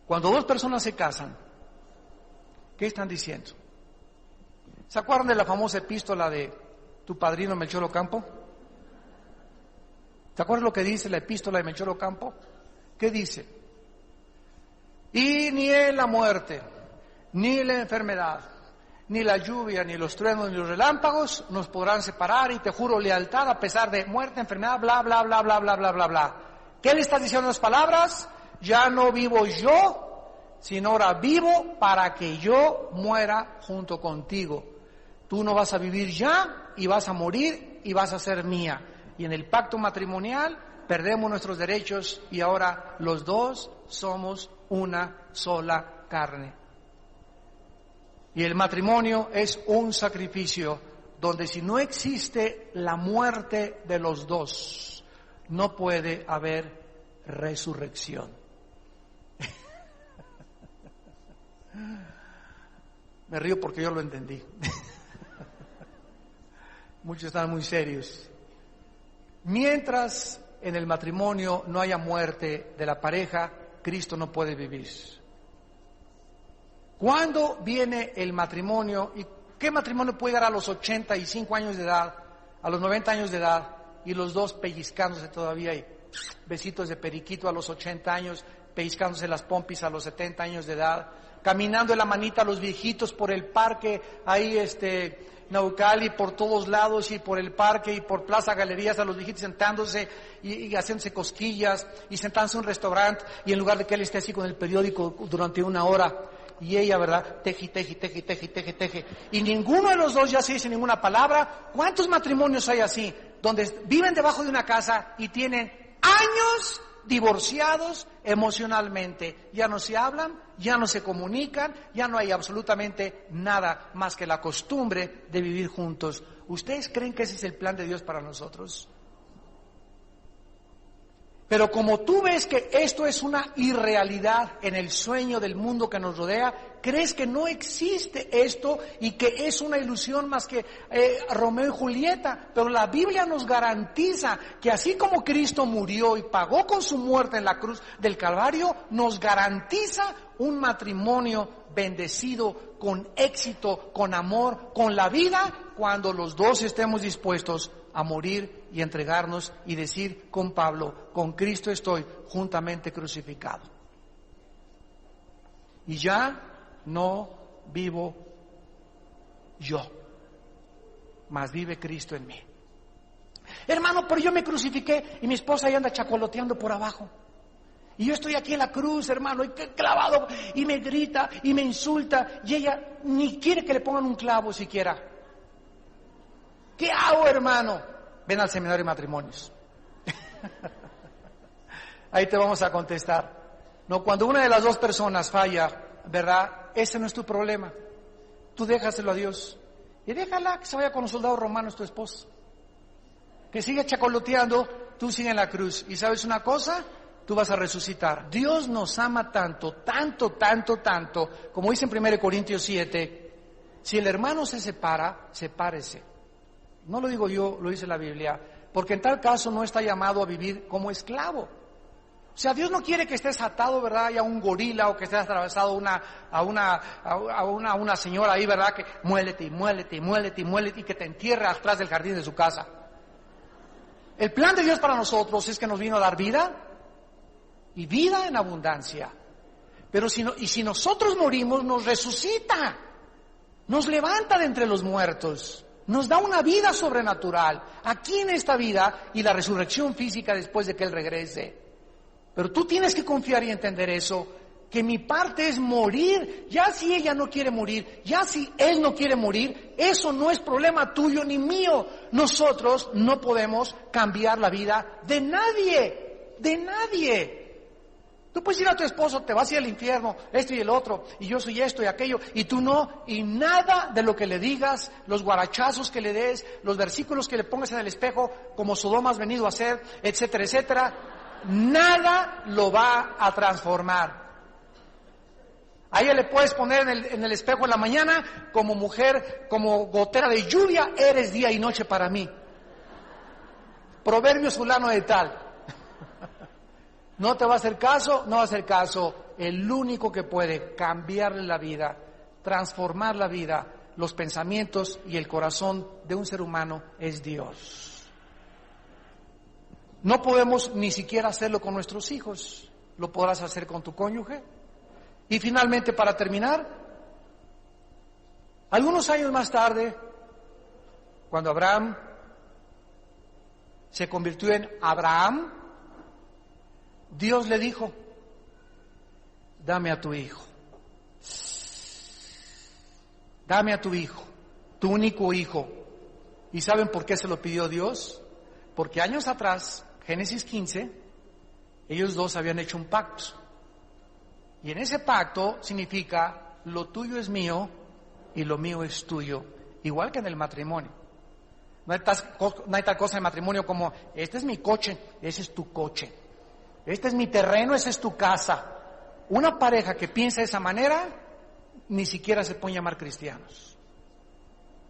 Cuando dos personas se casan, ¿qué están diciendo? ¿Se acuerdan de la famosa epístola de tu padrino Melchor Ocampo? ¿Se acuerdan lo que dice la epístola de Melchor Ocampo? ¿Qué dice? Y ni en la muerte, ni la enfermedad, ni la lluvia, ni los truenos, ni los relámpagos nos podrán separar, y te juro lealtad a pesar de muerte, enfermedad, bla, bla, bla, bla, bla, bla, bla, bla. ¿Qué le está diciendo las palabras? Ya no vivo yo, sino ahora vivo para que yo muera junto contigo. Tú no vas a vivir ya, y vas a morir, y vas a ser mía. Y en el pacto matrimonial perdemos nuestros derechos, y ahora los dos somos una sola carne. Y el matrimonio es un sacrificio donde, si no existe la muerte de los dos, no puede haber resurrección. Me río porque yo lo entendí. Muchos están muy serios. Mientras en el matrimonio no haya muerte de la pareja, Cristo no puede vivir. ¿Cuándo viene el matrimonio? ¿Y qué matrimonio puede llegar a los 85 años de edad, a los 90 años de edad, y los dos pellizcándose todavía y besitos de periquito a los 80 años? pellizcándose las pompis a los 70 años de edad, caminando en la manita a los viejitos por el parque, ahí Naucali, por todos lados, y por el parque y por Plaza Galerías, a los viejitos sentándose y haciéndose cosquillas, y sentándose en un restaurante, y en lugar de que él esté así con el periódico durante una hora, y ella, ¿verdad? Teje, teje, teje, teje, teje, teje. Y ninguno de los dos ya se dice ninguna palabra. ¿Cuántos matrimonios hay así? Donde viven debajo de una casa y tienen años divorciados emocionalmente. Ya no se hablan, ya no se comunican, ya no hay absolutamente nada más que la costumbre de vivir juntos. ¿Ustedes creen que ese es el plan de Dios para nosotros? Pero como tú ves que esto es una irrealidad en el sueño del mundo que nos rodea, crees que no existe esto y que es una ilusión más que Romeo y Julieta. Pero la Biblia nos garantiza que así como Cristo murió y pagó con su muerte en la cruz del Calvario, nos garantiza un matrimonio bendecido, con éxito, con amor, con la vida, cuando los dos estemos dispuestos a morir y entregarnos y decir con Pablo: con Cristo estoy juntamente crucificado. Y ya no vivo yo, mas vive Cristo en mí. Hermano, pero yo me crucifiqué y mi esposa ahí anda chacoloteando por abajo. Y yo estoy aquí en la cruz, hermano, y clavado, y me grita y me insulta, y ella ni quiere que le pongan un clavo siquiera. ¿Qué hago, hermano? Ven al seminario de matrimonios. Ahí te vamos a contestar. No, cuando una de las dos personas falla, ¿verdad? Ese no es tu problema. Tú déjaselo a Dios. Y déjala que se vaya con los soldados romanos, tu esposo. Que siga chacoloteando, tú sigue en la cruz. ¿Y sabes una cosa? Tú vas a resucitar. Dios nos ama tanto, tanto, tanto, tanto, como dice en 1 Corintios 7, si el hermano se separa, sepárese. No lo digo yo, lo dice la Biblia, porque en tal caso no está llamado a vivir como esclavo. O sea, Dios no quiere que estés atado, ¿verdad?, y a un gorila, o que estés atravesado a una señora ahí, ¿verdad?, que muélete y muélete y muélete y muélete, y que te entierre atrás del jardín de su casa. El plan de Dios para nosotros es que nos vino a dar vida, y vida en abundancia. Pero si nosotros morimos, nos resucita, nos levanta de entre los muertos, nos da una vida sobrenatural, aquí en esta vida, y la resurrección física después de que Él regrese. Pero tú tienes que confiar y entender eso, que mi parte es morir. Ya si ella no quiere morir, ya si él no quiere morir, eso no es problema tuyo ni mío. Nosotros no podemos cambiar la vida de nadie, de nadie. Tú puedes ir a tu esposo, te vas a ir al infierno, esto y el otro, y yo soy esto y aquello, y tú no, y nada de lo que le digas, los guarachazos que le des, los versículos que le pongas en el espejo, como Sodoma has venido a hacer, etcétera, etcétera, nada lo va a transformar. A ella le puedes poner en el espejo en la mañana, como mujer, como gotera de lluvia, eres día y noche para mí. Proverbio fulano de tal. No te va a hacer caso, no va a hacer caso. El único que puede cambiarle la vida, transformar la vida, los pensamientos y el corazón de un ser humano es Dios. No podemos ni siquiera hacerlo con nuestros hijos. Lo podrás hacer con tu cónyuge. Y finalmente, para terminar, algunos años más tarde, cuando Abraham se convirtió en Abraham, Dios le dijo: dame a tu hijo, dame a tu hijo, tu único hijo. ¿Y saben por qué se lo pidió Dios? Porque años atrás, Génesis 15, ellos dos habían hecho un pacto. Y en ese pacto significa: lo tuyo es mío y lo mío es tuyo. Igual que en el matrimonio. No hay tal cosa en el matrimonio como: este es mi coche, ese es tu coche. Este es mi terreno, esa es tu casa. Una pareja que piensa de esa manera ni siquiera se pueden llamar cristianos,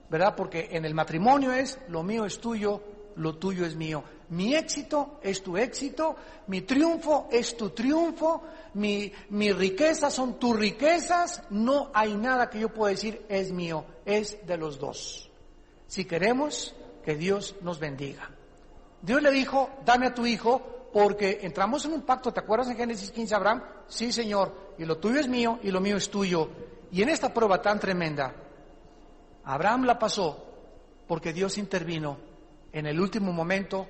¿verdad? Porque en el matrimonio es: lo mío es tuyo, lo tuyo es mío. Mi éxito es tu éxito, mi triunfo es tu triunfo, mi riqueza son tus riquezas. No hay nada que yo pueda decir es mío, es de los dos. Si queremos que Dios nos bendiga. Dios le dijo: dame a tu hijo, porque entramos en un pacto. ¿Te acuerdas en Génesis 15, Abraham? Sí, Señor, y lo tuyo es mío y lo mío es tuyo. Y en esta prueba tan tremenda, Abraham la pasó porque Dios intervino en el último momento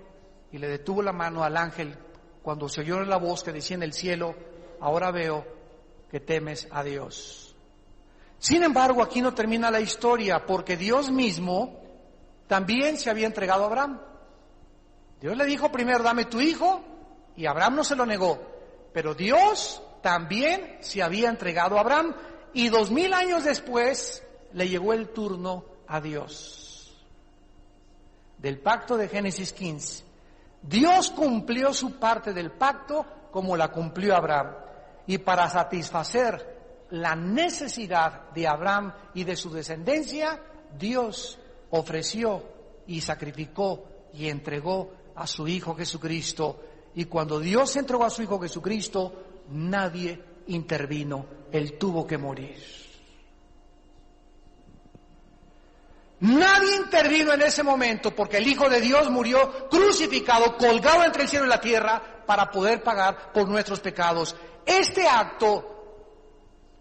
y le detuvo la mano al ángel cuando se oyó la voz que decía en el cielo: ahora veo que temes a Dios. Sin embargo, aquí no termina la historia, porque Dios mismo también se había entregado a Abraham. Dios le dijo primero: dame tu hijo, y Abraham no se lo negó. Pero Dios también se había entregado a Abraham, y 2000 años después le llegó el turno a Dios. Del pacto de Génesis 15, Dios cumplió su parte del pacto como la cumplió Abraham. Y para satisfacer la necesidad de Abraham y de su descendencia, Dios ofreció y sacrificó y entregó a su Hijo Jesucristo. Y cuando Dios entregó a su Hijo Jesucristo, nadie intervino, Él tuvo que morir. Nadie intervino en ese momento, porque el Hijo de Dios murió crucificado, colgado entre el cielo y la tierra, para poder pagar por nuestros pecados. Este acto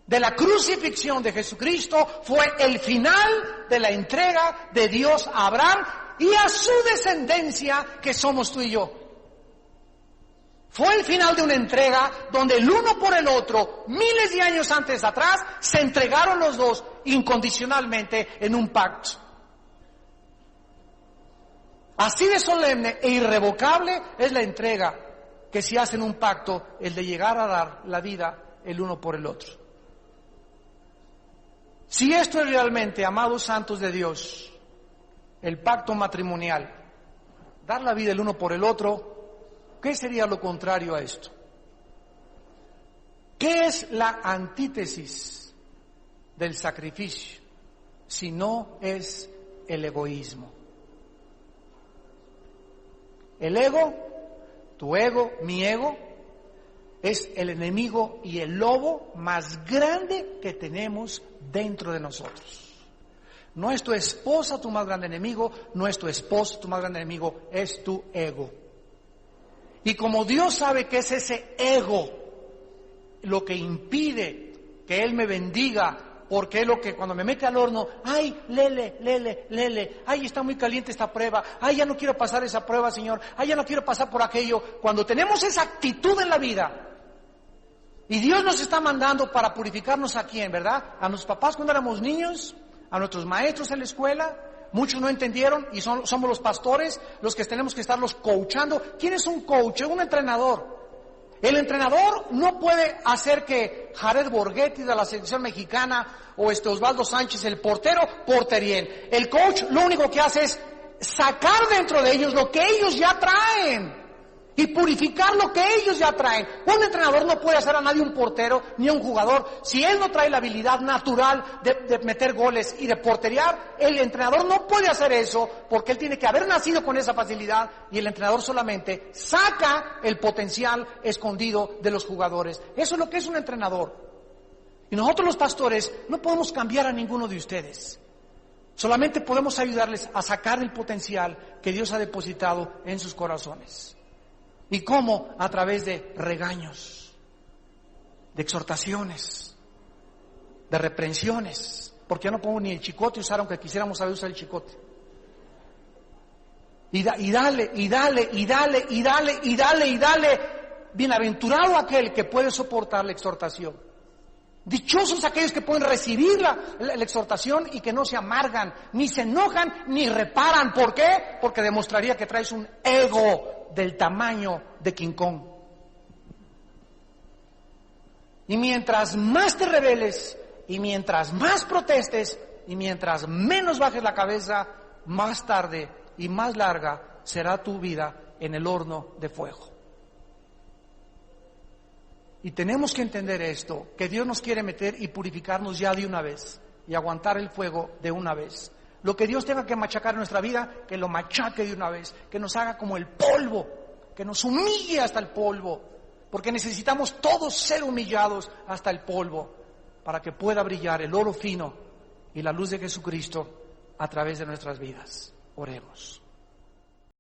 de la crucifixión de Jesucristo fue el final de la entrega de Dios a Abraham y a su descendencia, que somos tú y yo. Fue el final de una entrega donde el uno por el otro, miles de años antes atrás, se entregaron los dos incondicionalmente en un pacto. Así de solemne e irrevocable es la entrega que se hace en un pacto, el de llegar a dar la vida el uno por el otro. Si esto es realmente, amados santos de Dios, el pacto matrimonial, dar la vida el uno por el otro, ¿qué sería lo contrario a esto? ¿Qué es la antítesis del sacrificio si no es el egoísmo? El ego, tu ego, mi ego, es el enemigo y el lobo más grande que tenemos dentro de nosotros. No es tu esposa tu más grande enemigo, no es tu esposo tu más grande enemigo, es tu ego. Y como Dios sabe que es ese ego lo que impide que Él me bendiga, porque es lo que cuando me mete al horno, ay, lele, ay, está muy caliente esta prueba, ay, ya no quiero pasar esa prueba, Señor, ay, ya no quiero pasar por aquello. Cuando tenemos esa actitud en la vida, y Dios nos está mandando para purificarnos a quién, ¿verdad? A nuestros papás cuando éramos niños, a nuestros maestros en la escuela. Muchos no entendieron y somos los pastores los que tenemos que estarlos coachando. ¿Quién es un coach? Un entrenador. El entrenador no puede hacer que Jared Borghetti de la selección mexicana o Osvaldo Sánchez, el portero, porterien. El coach lo único que hace es sacar dentro de ellos lo que ellos ya traen y purificar lo que ellos ya traen. Un entrenador no puede hacer a nadie un portero ni a un jugador si él no trae la habilidad natural de meter goles y de porterear. El entrenador no puede hacer eso porque él tiene que haber nacido con esa facilidad, y el entrenador solamente saca el potencial escondido de los jugadores. Eso es lo que es un entrenador. Y nosotros los pastores no podemos cambiar a ninguno de ustedes. Solamente podemos ayudarles a sacar el potencial que Dios ha depositado en sus corazones. ¿Y cómo? A través de regaños, de exhortaciones, de reprensiones. Porque ya no podemos ni el chicote usar, aunque quisiéramos saber usar el chicote. Y dale. Bienaventurado aquel que puede soportar la exhortación. Dichosos aquellos que pueden recibir la exhortación y que no se amargan, ni se enojan, ni reparan. ¿Por qué? Porque demostraría que traes un ego del tamaño de King Kong. Y mientras más te rebeles, y mientras más protestes, y mientras menos bajes la cabeza, más tarde y más larga será tu vida en el horno de fuego. Y tenemos que entender esto, que Dios nos quiere meter y purificarnos ya de una vez, y aguantar el fuego de una vez. Lo que Dios tenga que machacar en nuestra vida, que lo machaque de una vez, que nos haga como el polvo, que nos humille hasta el polvo, porque necesitamos todos ser humillados hasta el polvo, para que pueda brillar el oro fino y la luz de Jesucristo a través de nuestras vidas. Oremos.